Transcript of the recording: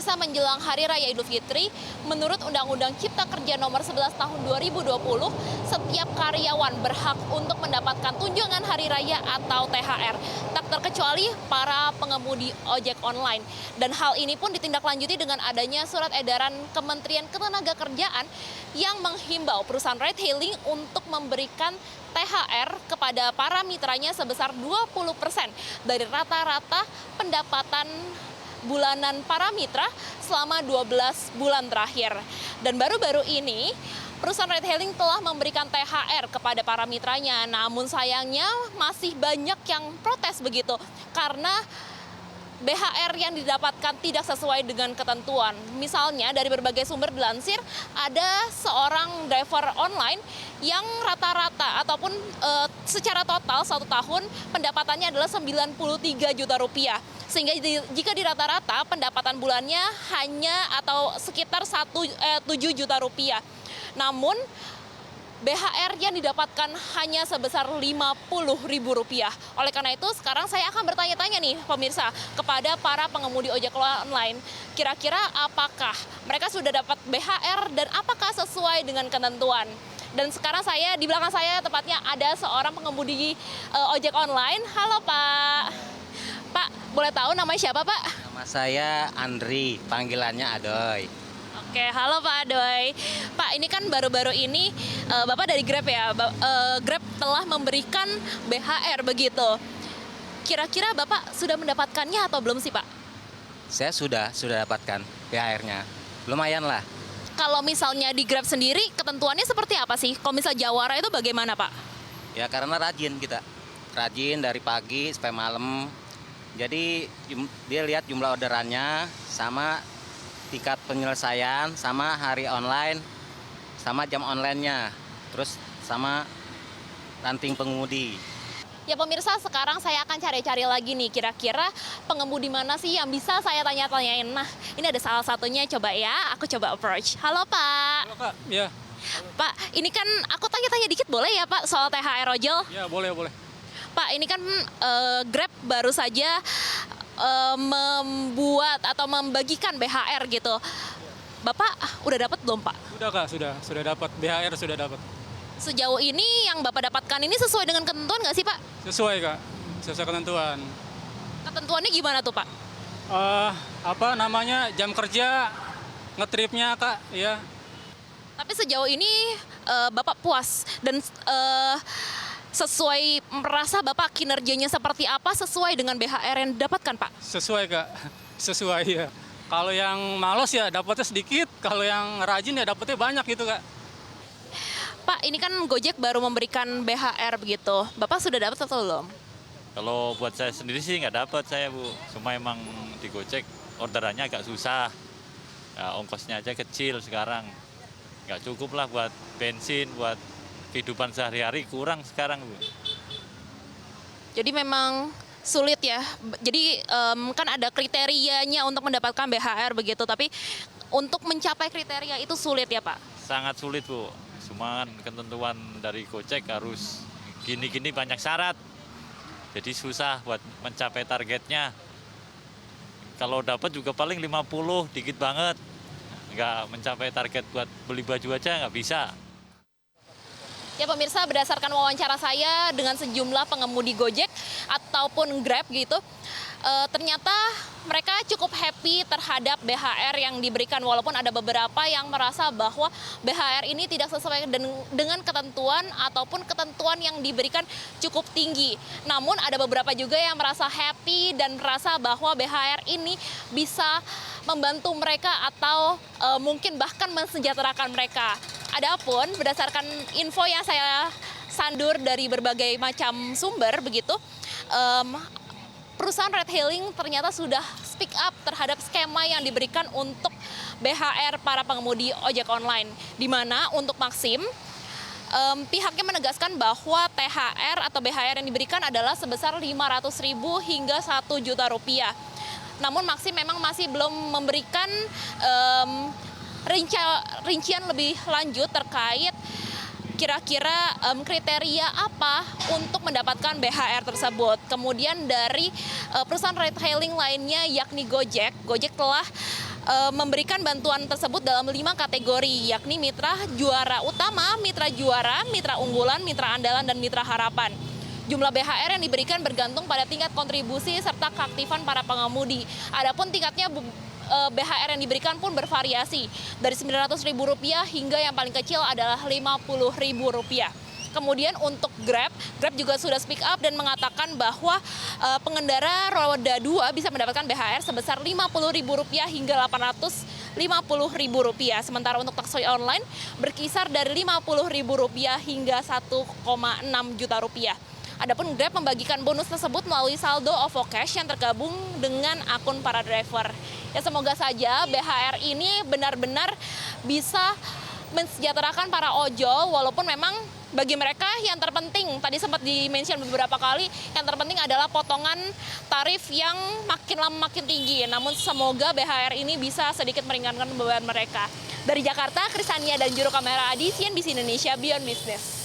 pemirsa, menjelang Hari Raya Idul Fitri, menurut Undang-Undang Cipta Kerja Nomor 11 Tahun 2020, setiap karyawan berhak untuk mendapatkan tunjangan Hari Raya atau THR, tak terkecuali para pengemudi ojek online. Dan hal ini pun ditindaklanjuti dengan adanya surat edaran Kementerian Ketenagakerjaan yang menghimbau perusahaan ride hailing untuk memberikan THR kepada para mitranya sebesar 20% dari rata-rata pendapatan bulanan para mitra selama 12 bulan terakhir. Dan baru-baru ini perusahaan ride hailing telah memberikan THR kepada para mitranya. Namun sayangnya masih banyak yang protes begitu karena BHR yang didapatkan tidak sesuai dengan ketentuan. Misalnya dari berbagai sumber dilansir, ada seorang driver online yang rata-rata ataupun secara total 1 tahun pendapatannya adalah 93 juta rupiah. Sehingga jika dirata-rata pendapatan bulannya hanya atau sekitar 7 juta rupiah. Namun BHR yang didapatkan hanya sebesar Rp50.000. Oleh karena itu, sekarang saya akan bertanya-tanya nih, pemirsa, kepada para pengemudi ojek online. Kira-kira apakah mereka sudah dapat BHR dan apakah sesuai dengan ketentuan? Dan sekarang di belakang saya tepatnya ada seorang pengemudi ojek online. Halo Pak. Pak, boleh tahu namanya siapa Pak? Nama saya Andri, panggilannya Adoy. Oke, halo Pak Adoy. Pak, ini kan baru-baru ini Bapak dari Grab ya, Grab telah memberikan BHR begitu. Kira-kira Bapak sudah mendapatkannya atau belum sih Pak? Saya sudah dapatkan BHR-nya. Lumayan lah. Kalau misalnya di Grab sendiri, ketentuannya seperti apa sih? Kalau misal Jawara itu bagaimana Pak? Ya karena rajin kita. Rajin dari pagi sampai malam. Jadi dia lihat jumlah orderannya sama tingkat penyelesaian, sama hari online, sama jam online-nya, terus sama ranting pengemudi. Ya pemirsa, sekarang saya akan cari-cari lagi nih, kira-kira pengemudi mana sih yang bisa saya tanya-tanyain. Nah, ini ada salah satunya, coba ya, aku coba approach. Halo Pak. Halo Kak, ya. Pak, ini kan aku tanya-tanya dikit boleh ya Pak soal THR ojol? Ya boleh. Pak, ini kan Grab baru saja membuat atau membagikan BHR gitu. Bapak udah dapat belum Pak? Sudah Kak, sudah dapat BHR, sudah dapat. Sejauh ini yang Bapak dapatkan ini sesuai dengan ketentuan nggak sih Pak? Sesuai Kak, sesuai ketentuan. Ketentuannya gimana tuh Pak? Jam kerja, ngetripnya Kak, ya. Tapi sejauh ini Bapak puas dan sesuai merasa Bapak kinerjanya seperti apa sesuai dengan BHR yang didapatkan Pak? Sesuai Kak, sesuai ya. Kalau yang malas ya dapatnya sedikit, kalau yang rajin ya dapatnya banyak gitu Kak. Pak, ini kan Gojek baru memberikan BHR begitu. Bapak sudah dapat atau belum? Kalau buat saya sendiri sih nggak dapat saya Bu. Cuma emang di Gojek orderannya agak susah. Ya, ongkosnya aja kecil sekarang. Nggak cukup lah buat bensin, buat kehidupan sehari-hari kurang sekarang Bu. Jadi memang sulit ya. Jadi kan ada kriterianya untuk mendapatkan BHR begitu. Tapi untuk mencapai kriteria itu sulit ya Pak? Sangat sulit Bu. Cuma kan ketentuan dari Gojek harus gini-gini banyak syarat. Jadi susah buat mencapai targetnya. Kalau dapat juga paling 50, dikit banget. Nggak mencapai target buat beli baju aja nggak bisa. Ya pemirsa, berdasarkan wawancara saya dengan sejumlah pengemudi Gojek ataupun Grab gitu, ternyata mereka cukup happy terhadap BHR yang diberikan, walaupun ada beberapa yang merasa bahwa BHR ini tidak sesuai dengan ketentuan ataupun ketentuan yang diberikan cukup tinggi. Namun ada beberapa juga yang merasa happy dan merasa bahwa BHR ini bisa membantu mereka atau mungkin bahkan mensejahterakan mereka. Adapun berdasarkan info yang saya sandur dari berbagai macam sumber begitu, perusahaan ride hailing ternyata sudah speak up terhadap skema yang diberikan untuk BHR para pengemudi ojek online. Di mana untuk Maxim, pihaknya menegaskan bahwa THR atau BHR yang diberikan adalah sebesar Rp500.000 hingga Rp1 juta. Namun Maxim memang masih belum memberikan rincian lebih lanjut terkait kira-kira kriteria apa untuk mendapatkan BHR tersebut. Kemudian dari perusahaan ride hailing lainnya yakni Gojek telah memberikan bantuan tersebut dalam 5 kategori, yakni mitra juara utama, mitra juara, mitra unggulan, mitra andalan, dan mitra harapan. Jumlah BHR yang diberikan bergantung pada tingkat kontribusi serta keaktifan para pengemudi. Adapun tingkatnya BHR yang diberikan pun bervariasi dari Rp900.000 hingga yang paling kecil adalah Rp50.000. Kemudian untuk Grab juga sudah speak up dan mengatakan bahwa pengendara roda 2 bisa mendapatkan BHR sebesar Rp50.000 hingga Rp850.000. Sementara untuk taksi online berkisar dari Rp50.000 hingga Rp1,6 juta. Adapun Grab membagikan bonus tersebut melalui saldo OVO Cash yang tergabung dengan akun para driver. Ya, semoga saja BHR ini benar-benar bisa mensejahterakan para ojol, walaupun memang bagi mereka yang terpenting, tadi sempat di-mention beberapa kali, yang terpenting adalah potongan tarif yang makin lama makin tinggi. Namun semoga BHR ini bisa sedikit meringankan beban mereka. Dari Jakarta, Krisania dan juru kamera Adi, CNBC Indonesia, Beyond Business.